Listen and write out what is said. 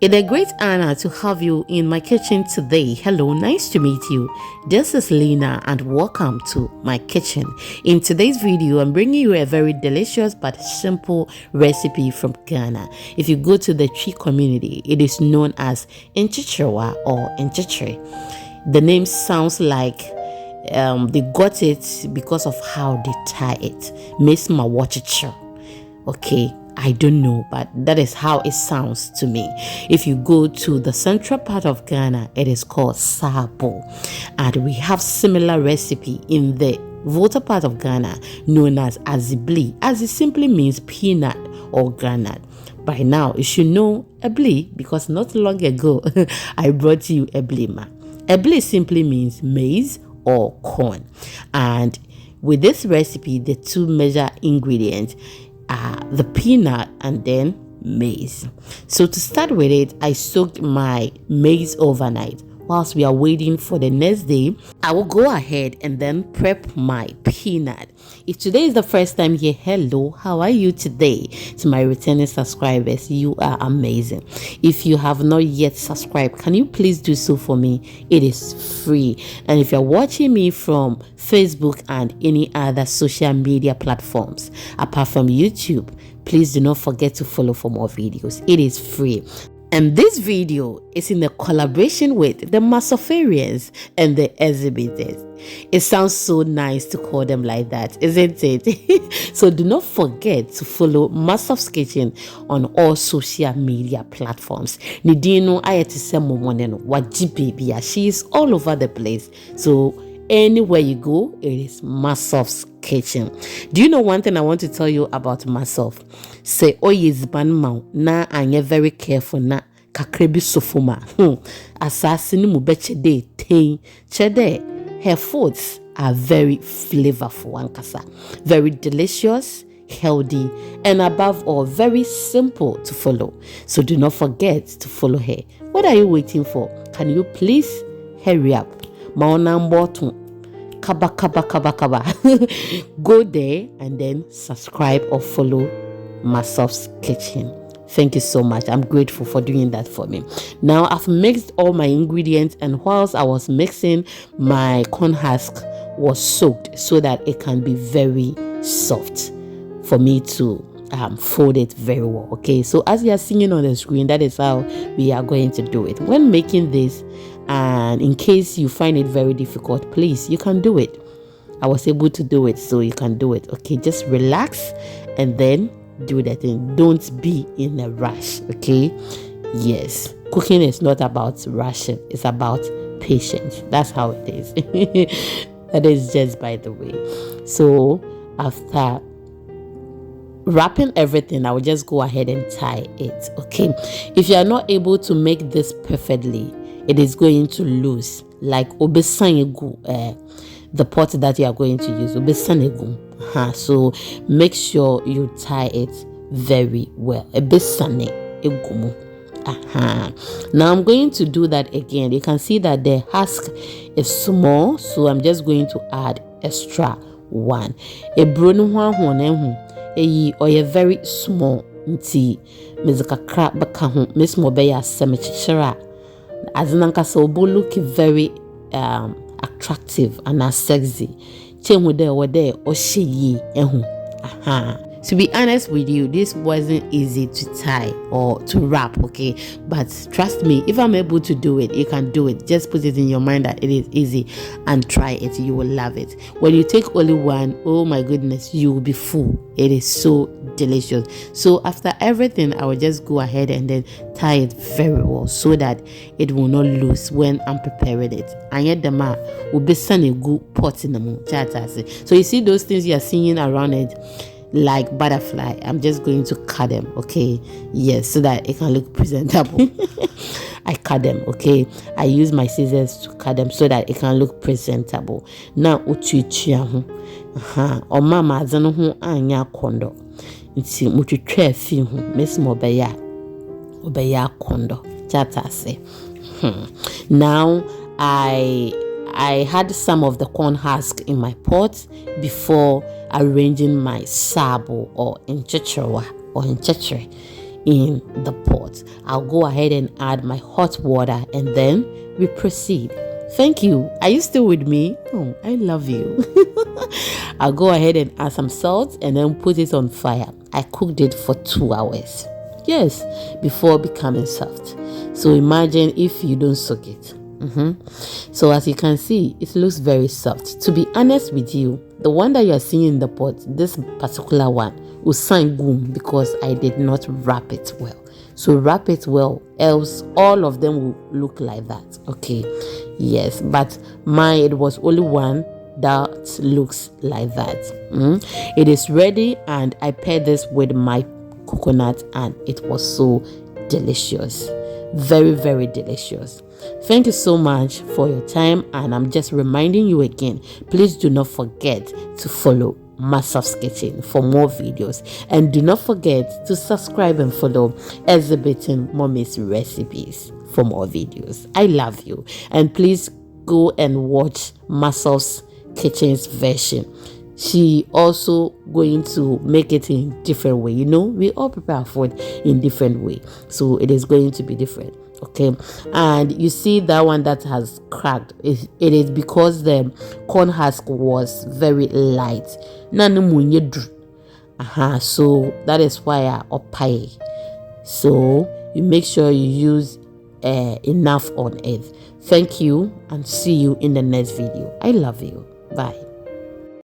It's a great honor to have you in my kitchen today. Hello, nice to meet you. This is Lena and welcome to my kitchen. In today's video, I'm bringing you a very delicious but simple recipe from Ghana. If you go to the Twi community, it is known as nkyekyerewa or nkyekyerewa. The name sounds like they got it because of how they tie it. Miss ma wachicha. Okay. I don't know, but that is how it sounds to me. If you go to the central part of Ghana, it is called saabo. And we have similar recipe in the water part of Ghana known as azibli, as it simply means peanut or granite. By now, you should know ebli because not long ago, I brought you eblima. Ebli simply means maize or corn. And with this recipe, the two major ingredients the peanut and then maize. So to start with it, I soaked my maize overnight. Whilst we are waiting for the next day, I will go ahead and then prep my peanut. If today is the first time here, hello, how are you today? To my returning subscribers, you are amazing. If you have not yet subscribed, can you please do so for me? It is free. And if you're watching me from Facebook and any other social media platforms apart from YouTube, please do not forget to follow for more videos. It is free. And this video is in a collaboration with the Masofarians and the exhibitors. It sounds so nice to call them like that, isn't it? So do not forget to follow Masof's Kitchen on all social media platforms. Nidino ayetise momoneno waji baby. She is all over the place. So anywhere you go, it is Masof's Kitchen. Do you know one thing I want to tell you about Masof? Say, oh yes, banmau na anye very careful na kakrebi sofuma. Assassin mu beche de ten chede. Her foods are very flavorful, ankasa, very delicious, healthy, and above all, very simple to follow. So do not forget to follow her. What are you waiting for? Can you please hurry up? Maonam bottom. Kaba. Go there and then subscribe or follow Masof's Kitchen. Thank you so much. I'm grateful for doing that for me. Now I've mixed all my ingredients, and whilst I was mixing, my corn husk was soaked so that it can be very soft for me to fold it very well. Okay, so as you are seeing on the screen, that is how we are going to do it. When making this, and in case you find it very difficult, please, you can do it. I was able to do it, so you can do it. Okay, just relax and then do that thing. Don't be in a rush. Okay, yes, cooking is not about rushing, it's about patience. That's how it is. That is just by the way. So after wrapping everything, I will just go ahead and tie it. Okay, if you are not able to make this perfectly, it is going to lose, like obesanegu, the pot that you are going to use, obesanegu. So make sure you tie it very well. Obesane egumu. Now I'm going to do that again. You can see that the husk is small, so I'm just going to add extra one. A brunu or a very small nti mizika crab bakahu miss mobeya semichira. As nankasa obo look very attractive and sexy. Chemu de wode oshiyi ehu. To be honest with you, this wasn't easy to tie or to wrap, okay? But trust me, if I'm able to do it, you can do it. Just put it in your mind that it is easy and try it. You will love it. When you take only one, oh my goodness, you will be full. It is so delicious. So after everything, I will just go ahead and then tie it very well so that it will not lose when I'm preparing it. And yet the ma will be sending a good pot in the moon. So you see those things you are seeing around it, like butterfly, I'm just going to cut them, okay? Yes, so that it can look presentable. I cut them, okay? I use my scissors to cut them so that it can look presentable. Now o mama azano ho anya kondo nti mutwetwa afi ho miss mobeya obeya kondo chata say. Now I had some of the corn husk in my pot before arranging my saabo or nkyekyerewa or nkyekyerewa in the pot. I'll go ahead and add my hot water and then we proceed. Thank you. Are you still with me? Oh, I love you. I'll go ahead and add some salt and then put it on fire. I cooked it for 2 hours. Yes, before becoming soft. So imagine if you don't soak it. So as you can see, it looks very soft. To be honest with you, the one that you are seeing in the pot, this particular one, will sign boom because I did not wrap it well. So wrap it well, else all of them will look like that. Okay, yes, but mine, it was only one that looks like that. It is ready, and I paired this with my coconut, and it was so delicious. Very, very delicious. Thank you so much for your time, and I'm just reminding you again, please do not forget to follow Masof's Kitchen for more videos, and do not forget to subscribe and follow Exhibiting Mommy's Recipes for more videos. I love you, and please go and watch Masof's Kitchen's version. She also going to make it in different way. You know, we all prepare food in different way, so it is going to be different. Okay, and you see that one that has cracked, it is because the corn husk was very light. So that is why I pie. So you make sure you use enough on it. Thank you, and see you in the next video. I love you. Bye.